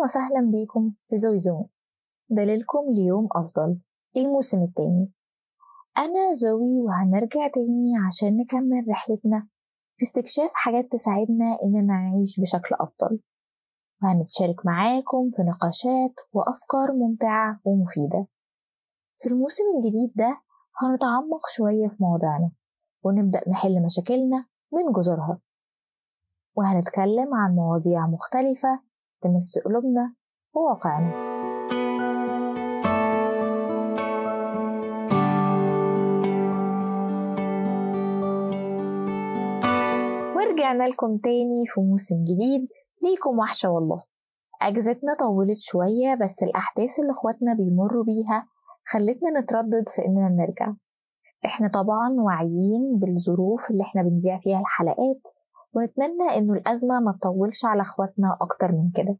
وسهلا بيكم في زوي زون، دليلكم ليوم أفضل الموسم التاني. أنا زوي وهنرجع تاني عشان نكمل رحلتنا في استكشاف حاجات تساعدنا إننا نعيش بشكل أفضل، وهنتشارك معاكم في نقاشات وأفكار ممتعة ومفيدة. في الموسم الجديد ده هنتعمق شوية في مواضيعنا ونبدأ نحل مشاكلنا من جذورها، وهنتكلم عن مواضيع مختلفة تمس قلوبنا وواقعنا. ورجعنا لكم تاني في موسم جديد. ليكم وحشة والله. أجازتنا طولت شوية، بس الأحداث اللي اخواتنا بيمروا بيها خلتنا نتردد في إننا نرجع. إحنا طبعا واعيين بالظروف اللي إحنا بنذيع فيها الحلقات، ونتمنى إنه الأزمة ما تطولش على اخواتنا أكتر من كده،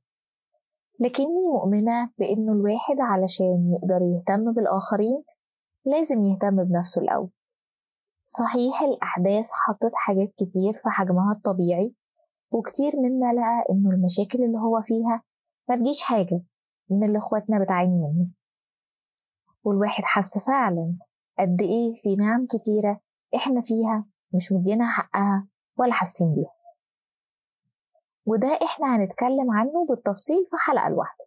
لكني مؤمنة بإنه الواحد علشان يقدر يهتم بالآخرين لازم يهتم بنفسه الأول. صحيح الأحداث حطت حاجات كتير في حجمها الطبيعي، وكتير منا لقى إنه المشاكل اللي هو فيها ما تجيش حاجة من اللي اخواتنا بتعاني منه، والواحد حس فعلا قد إيه في نعم كتيرة إحنا فيها مش مدينها حقها ولا حاسين بيها، وده إحنا هنتكلم عنه بالتفصيل في حلقة لوحده.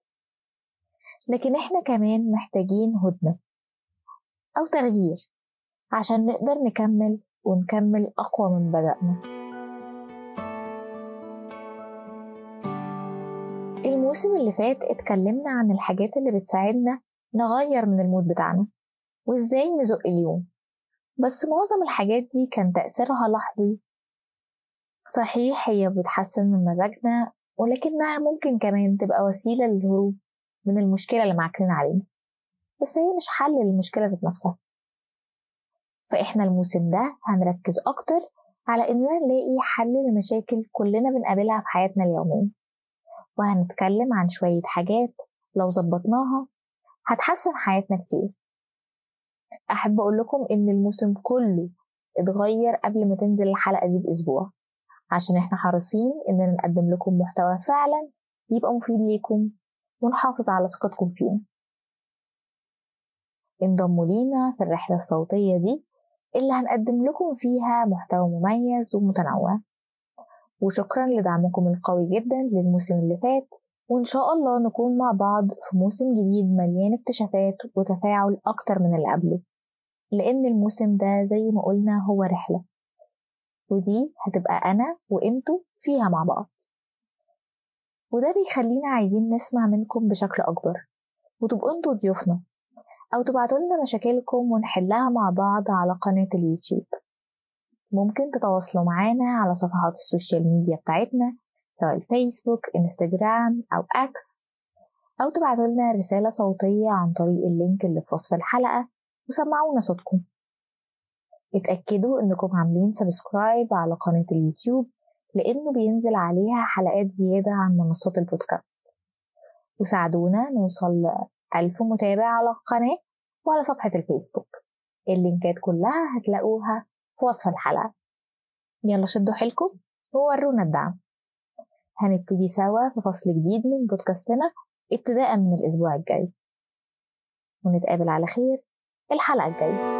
لكن إحنا كمان محتاجين هدنة أو تغيير عشان نقدر نكمل أقوى من بدأنا. الموسم اللي فات اتكلمنا عن الحاجات اللي بتساعدنا نغير من المود بتاعنا وإزاي نزق اليوم، بس معظم الحاجات دي كان تأثيرها لحظي. صحيح هي بتحسن من مزاجنا، ولكنها ممكن كمان تبقى وسيلة للهروب من المشكلة اللي معكرين علينا، بس هي مش حل للمشكلة ذات نفسها. فإحنا الموسم ده هنركز أكتر على إننا نلاقي حل لمشاكل كلنا بنقابلها في حياتنا اليومية، وهنتكلم عن شوية حاجات لو ظبطناها هتحسن حياتنا كتير. أحب أقول لكم إن الموسم كله اتغير قبل ما تنزل الحلقة دي بأسبوع، عشان إحنا حريصين إننا نقدم لكم محتوى فعلا يبقى مفيد ليكم ونحافظ على ثقتكم فينا. انضموا لينا في الرحلة الصوتية دي اللي هنقدم لكم فيها محتوى مميز ومتنوع، وشكرا لدعمكم القوي جدا للموسم اللي فات، وإن شاء الله نكون مع بعض في موسم جديد مليان اكتشافات وتفاعل أكتر من اللي قبله، لأن الموسم ده زي ما قلنا هو رحلة، ودي هتبقى أنا وإنتوا فيها مع بعض، وده بيخلينا عايزين نسمع منكم بشكل أكبر، وتبقوا إنتوا ضيوفنا أو تبعتوا لنا مشاكلكم ونحلها مع بعض على قناة اليوتيوب. ممكن تتواصلوا معانا على صفحات السوشيال ميديا بتاعتنا، سواء الفيسبوك، انستجرام أو أكس، أو تبعتوا لنا رسالة صوتية عن طريق اللينك اللي في وصف الحلقة وسمعونا صوتكم. اتأكدوا إنكم عاملين سبسكرايب على قناة اليوتيوب، لأنه بينزل عليها حلقات زيادة عن منصات البودكاست، وساعدونا نوصل 1000 متابع على القناة وعلى صفحة الفيسبوك. اللينكات كلها هتلاقوها في وصف الحلقة. يلا شدوا حيلكم وورونا الدعم. هنبتدي سوا في فصل جديد من بودكاستنا ابتداء من الأسبوع الجاي، ونتقابل على خير الحلقة الجاية.